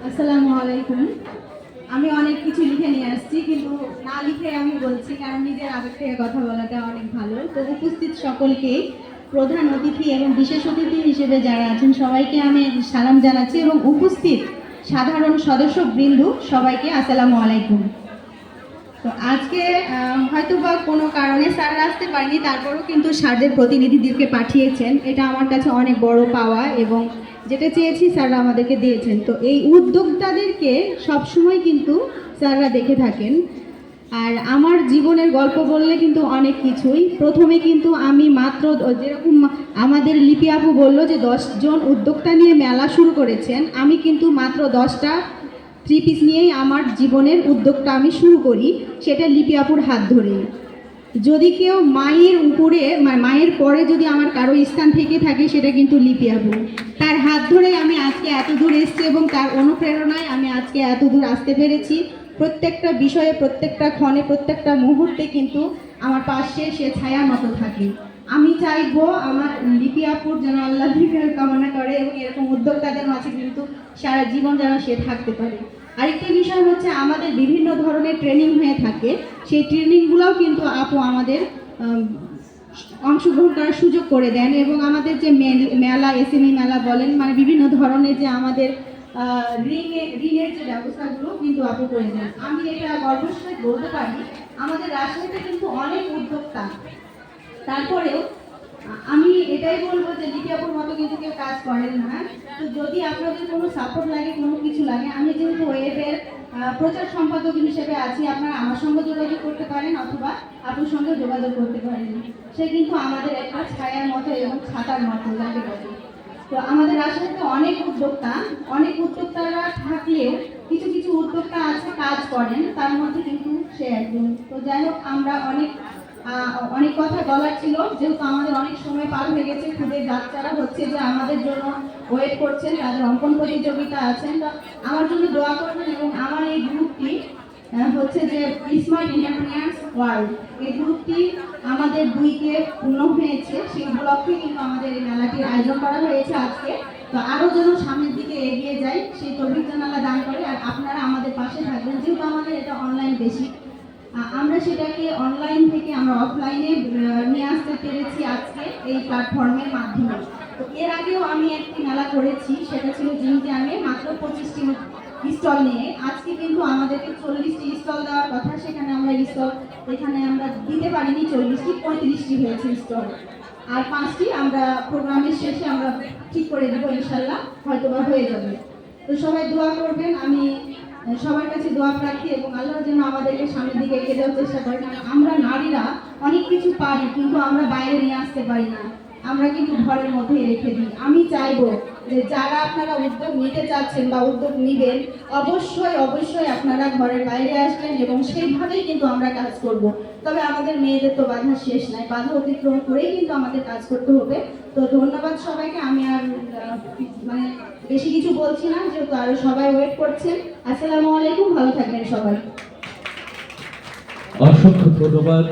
আসসালামু আলাইকুম। আমি অনেক কিছু লিখে নিয়ে আসছি, কিন্তু না লিখে আমি বলছি, কারণ নিজের আবেগ থেকে কথা বলাটা অনেক ভালো। তো উপস্থিত সকলকে, প্রধান অতিথি এবং বিশেষ অতিথি হিসেবে যারা আছেন সবাইকে আমি সালাম জানাচ্ছি, এবং উপস্থিত সাধারণ সদস্যবৃন্দ সবাইকে আসসালামু আলাইকুম। তো আজকে হয়তো বা কোনো কারণে স্যাররা আসতে পারেনি, তারপরেও কিন্তু স্যারদের প্রতিনিধিদেরকে পাঠিয়েছেন। এটা আমার কাছে অনেক বড় পাওয়া, এবং যেটা চেয়েছি স্যাররা আমাদেরকে দিয়েছেন। তো এই উদ্যোক্তাদেরকে সবসময় কিন্তু স্যাররা দেখে থাকেন। আর আমার জীবনের গল্প বললে কিন্তু অনেক কিছুই। প্রথমে কিন্তু আমি মাত্র, যেরকম আমাদের লিপি আপু বললো যে 10 জন উদ্যোক্তা নিয়ে মেলা শুরু করেছেন, আমি কিন্তু মাত্র 10টা 3 পিস নিয়েই আমার জীবনের উদ্যোগটা আমি শুরু করি, সেটা লিপি আপুর হাত ধরেই। যদি কেউ মায়ের উপরে, মায়ের পরে যদি আমার কারো স্থান থেকে থাকে, সেটা কিন্তু লিপি আপু। তার হাত ধরেই আমি আজকে এত দূর এসেছি, এবং তার অনুপ্রেরণায় আমি আজকে এত দূর আসতে পেরেছি। প্রত্যেকটা বিষয়ে, প্রত্যেকটা ক্ষণে, প্রত্যেকটা মুহূর্তে কিন্তু আমার পাশে সে ছায়ার মতো থাকে। আমি চাইবো আমার লিপি আপুর যেন আল্লাহ দীর্ঘায়ু কামনা করে, এবং এরকম উদ্যোক্তাদের মাঝে কিন্তু সারা জীবন যেন সে থাকতে পারে। আরেকটা বিষয় হচ্ছে, আমাদের বিভিন্ন ধরনের ট্রেনিং হয়ে থাকে, সেই ট্রেনিংগুলোও কিন্তু আপু আমাদের অংশগ্রহণ করার সুযোগ করে দেন। এবং আমাদের যে মেলা, এসএমই মেলা বলেন, মানে বিভিন্ন ধরনের যে আমাদের ঋণের যে ব্যবস্থাগুলো কিন্তু আপু করে দেন। আমি এটা গর্বের সাথে বলতে পারি, আমাদের রাজশাহীতে কিন্তু অনেক উদ্যোক্তা। তারপরেও আমি এটাই বলবো যে লিপি আপুর মতো কিন্তু কেউ কাজ করেন না। তো যদি আপনাদের কোনো সাপোর্ট লাগে, কোনো কিছু লাগে, আমি যেহেতু ওয়েবের প্রচার সম্পাদক হিসেবে আছি, আপনারা আমার সঙ্গে যোগাযোগ করতে পারেন, অথবা আপুর সঙ্গে যোগাযোগ করতে পারেন। সে কিন্তু আমাদের একটা ছায়ার মতো এবং ছাতার মতো যাকে বলে। তো আমাদের রাজশাহীতে অনেক উদ্যোক্তারা থাকলেও কিছু কিছু উদ্যোক্তা আছে কাজ করেন, তার মধ্যে কিন্তু সে একজন। তো যাই হোক, আমরা অনেক কথা বলার ছিল, যেহেতু আমাদের অনেক সময় পার হয়ে গেছে। খুদের বাচ্চারা হচ্ছে যে আমাদের জন্য ওয়েট করছেন, তাদের অঙ্কন প্রতিযোগিতা আছেন। তো আমার জন্য দোয়া করবেন, এবং আমার এই গ্রুপটি হচ্ছে যে স্মার্ট এন্টারপ্রেনিয়ার্স ওয়ার্ল্ড, এই গ্রুপটি আমাদের 2কে পূর্ণ হয়েছে, সেই উপলক্ষে কিন্তু আমাদের এই মেলাটির আয়োজন করা হয়েছে আজকে। তো আরও যেন সামনের দিকে এগিয়ে যায়, সেই তৌফিক যেন আল্লাহ দান করে। আর আপনারা আমাদের পাশে থাকবেন, যেহেতু আমাদের এটা অনলাইন বেশি, আমরা সেটাকে অনলাইন থেকে আমরা অফলাইনে নিয়ে আসতে পেরেছি আজকে এই প্ল্যাটফর্মের মাধ্যমে। তো এর আগেও আমি একটি মেলা করেছি, সেটা ছিল জিনজামে, মাত্র 25টি স্টল নিয়ে। আজকে কিন্তু আমাদেরকে 40টি স্টল দেওয়ার কথা, সেখানে আমরা দিতে পারিনি 40টি, 35টি হয়েছে স্টল। আর 5টি আমরা প্রোগ্রামের শেষে আমরা ঠিক করে দেবো, ইনশাল্লাহ হয়তোবা হয়ে যাবে। তো সবাই দোয়া করবেন, আমি সবার কাছে দোয়া রাখি, এবং আল্লাহ যেন আমাদেরকে সামনের দিকে এগিয়ে যাওয়ার চেষ্টা করেন। আমরা নারীরা অনেক কিছু পারি, কিন্তু আমরা বাইরে নিয়ে আসতে পারি না, আমরা কিন্তু ঘরের মধ্যে রেখে দিই। আমি চাইবো যে যারা আপনারা উদ্যোগ নিতে চাচ্ছেন বা উদ্যোগ নেবেন, অবশ্যই অবশ্যই আপনারা ঘরের বাইরে আসবেন, এবং সেইভাবেই কিন্তু আমরা কাজ করব। তবে আমাদের মেয়েদের তো বাধা শেষ নাই, বাধা অতিক্রম করেই কিন্তু আমাদের কাজ করতে হবে। তো ধন্যবাদ সবাইকে। আমি আর মানে বেশি কিছু বলছি না, যেহেতু আরো সবাই ওয়েট করছেন। আসসালামু আলাইকুম, ভালো থাকবেন সবাই। অসংখ্য ধন্যবাদ।